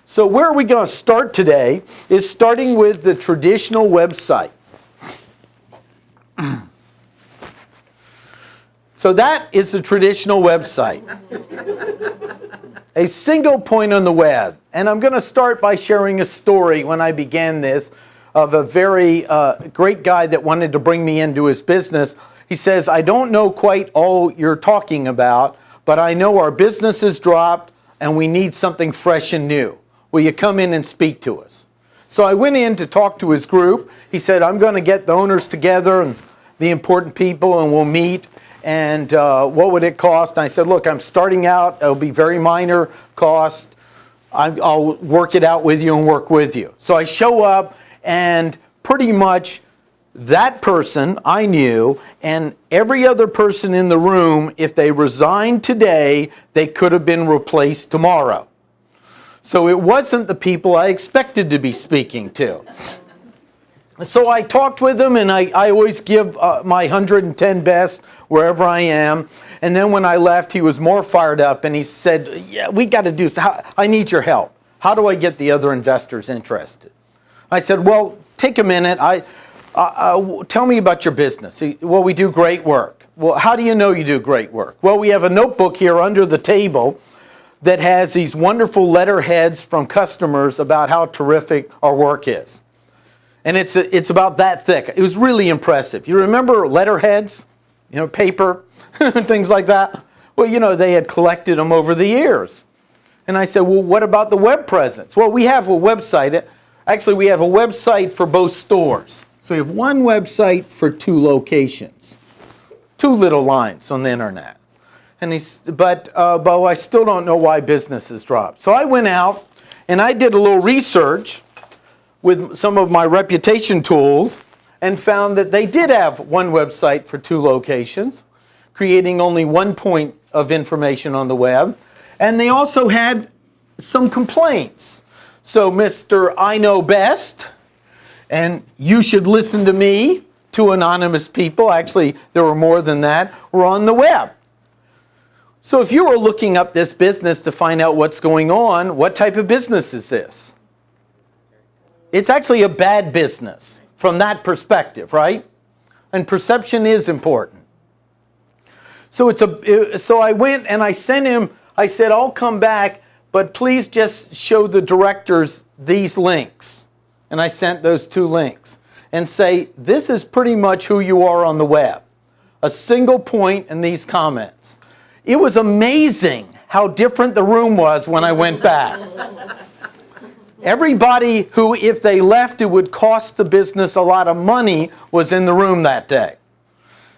So where are we going to start today is starting with the traditional website. So that is the traditional website. A single point on the web. And I'm going to start by sharing a story when I began this of a very great guy that wanted to bring me into his business. He says, I don't know quite all you're talking about, but I know our business has dropped and we need something fresh and new. Will you come in and speak to us? So I went in to talk to his group. He said, I'm going to get the owners together and the important people and we'll meet. And what would it cost? And I said, look, I'm starting out. It'll be very minor cost. I'll work it out with you and work with you. So I show up, and pretty much that person I knew, and every other person in the room, if they resigned today, they could have been replaced tomorrow. So it wasn't the people I expected to be speaking to. So I talked with him, and I always give my 110 best wherever I am. And then when I left, he was more fired up, and he said, yeah, we got to do this. I need your help. How do I get the other investors interested? I said, well, take a minute. Tell me about your business. Well, we do great work. Well, how do you know you do great work? Well, we have a notebook here under the table that has these wonderful letterheads from customers about how terrific our work is. And it's about that thick. It was really impressive. You remember letterheads? You know, paper, things like that? Well, you know, they had collected them over the years. And I said, well, what about the web presence? Well, we have a website. Actually, we have a website for both stores. So we have one website for 2 locations. 2 little lines on the internet. And but I still don't know why business has dropped. So I went out and I did a little research with some of my reputation tools and found that they did have one website for 2 locations, creating only 1 point of information on the web. And they also had some complaints. So Mr. I Know Best and You Should Listen to Me, 2 anonymous people, actually there were more than that, were on the web. So if you were looking up this business to find out what's going on, what type of business is this? It's actually a bad business from that perspective, right? And perception is important. So so I went and I sent him, I said, I'll come back, but please just show the directors these links. And I sent those 2 links and say, this is pretty much who you are on the web. A single point in these comments. It was amazing how different the room was when I went back. Everybody who, if they left, it would cost the business a lot of money, was in the room that day.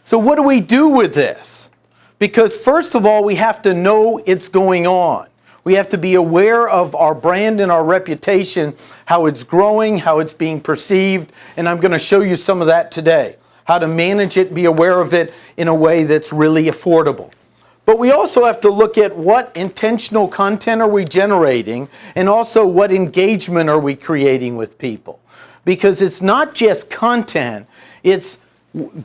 So what do we do with this? Because first of all, we have to know it's going on. We have to be aware of our brand and our reputation, how it's growing, how it's being perceived, and I'm going to show you some of that today. How to manage it, be aware of it in a way that's really affordable. But we also have to look at what intentional content are we generating, and also what engagement are we creating with people. Because it's not just content,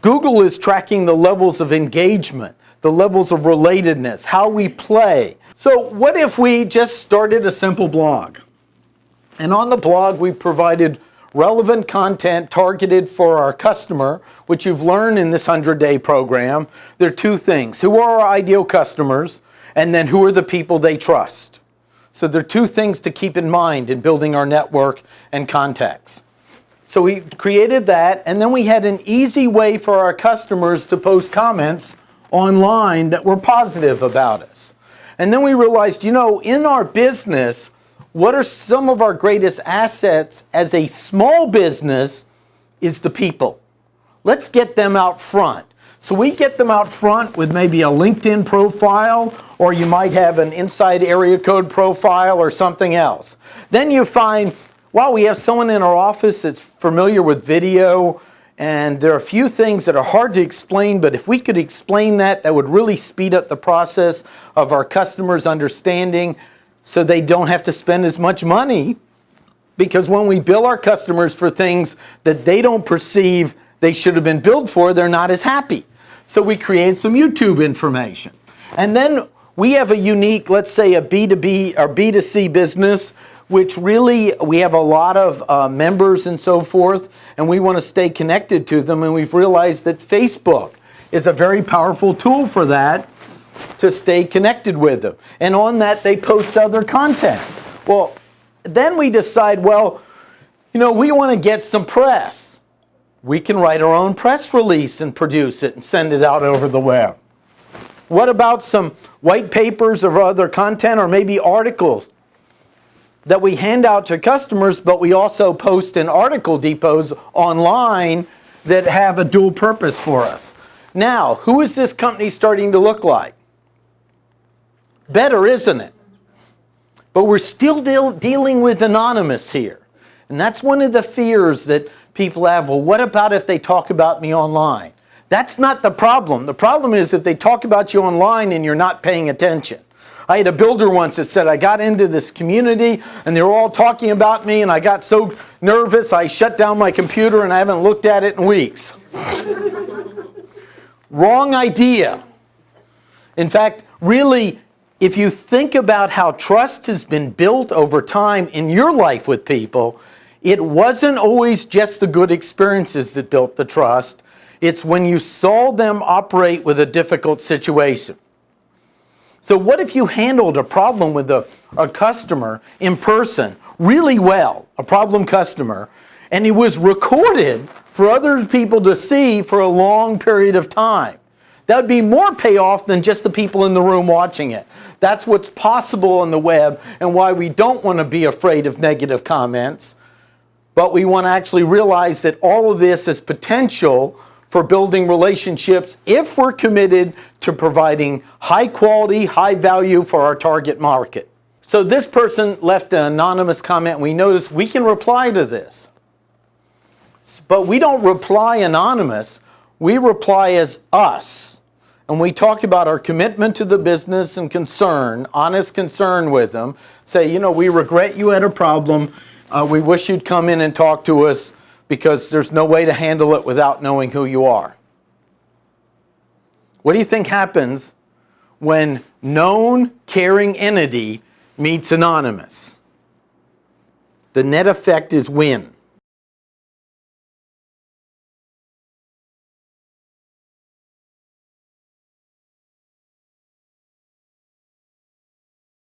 Google is tracking the levels of engagement, the levels of relatedness, how we play. So what if we just started a simple blog? And on the blog we provided relevant content targeted for our customer, which you've learned in this 100-day program. There are 2 things. Who are our ideal customers? And then who are the people they trust? So there are 2 things to keep in mind in building our network and contacts. So we created that, and then we had an easy way for our customers to post comments online that were positive about us. And then we realized, you know, in our business, what are some of our greatest assets as a small business is the people. Let's get them out front. So we get them out front with maybe a LinkedIn profile, or you might have an inside area code profile or something else. Then you find, wow, we have someone in our office that's familiar with video, and there are a few things that are hard to explain, but if we could explain that, that would really speed up the process of our customers understanding, so they don't have to spend as much money, because when we bill our customers for things that they don't perceive they should have been billed for, they're not as happy. So we create some YouTube information. And then we have a unique, let's say a B2B or B2C business which really, we have a lot of members and so forth, and we want to stay connected to them, and we've realized that Facebook is a very powerful tool for that, to stay connected with them. And on that, they post other content. Well, then we decide, well, you know, we want to get some press. We can write our own press release and produce it and send it out over the web. What about some white papers or other content, or maybe articles that we hand out to customers, but we also post in article depots online that have a dual purpose for us? Now, who is this company starting to look like? Better, isn't it? But we're still dealing with anonymous here. And that's one of the fears that people have. Well, what about if they talk about me online? That's not the problem. The problem is if they talk about you online and you're not paying attention. I had a builder once that said, I got into this community and they were all talking about me and I got so nervous I shut down my computer and I haven't looked at it in weeks. Wrong idea. In fact, really, if you think about how trust has been built over time in your life with people, it wasn't always just the good experiences that built the trust. It's when you saw them operate with a difficult situation. So what if you handled a problem with a customer in person really well, a problem customer, and it was recorded for other people to see for a long period of time? That would be more payoff than just the people in the room watching it. That's what's possible on the web and why we don't want to be afraid of negative comments, but we want to actually realize that all of this is potential for building relationships if we're committed to providing high quality, high value for our target market. So this person left an anonymous comment, and we noticed we can reply to this. But we don't reply anonymous, we reply as us. And we talk about our commitment to the business and concern, honest concern with them. Say, you know, we regret you had a problem. We wish you'd come in and talk to us because there's no way to handle it without knowing who you are. What do you think happens when known, caring entity meets anonymous? The net effect is win.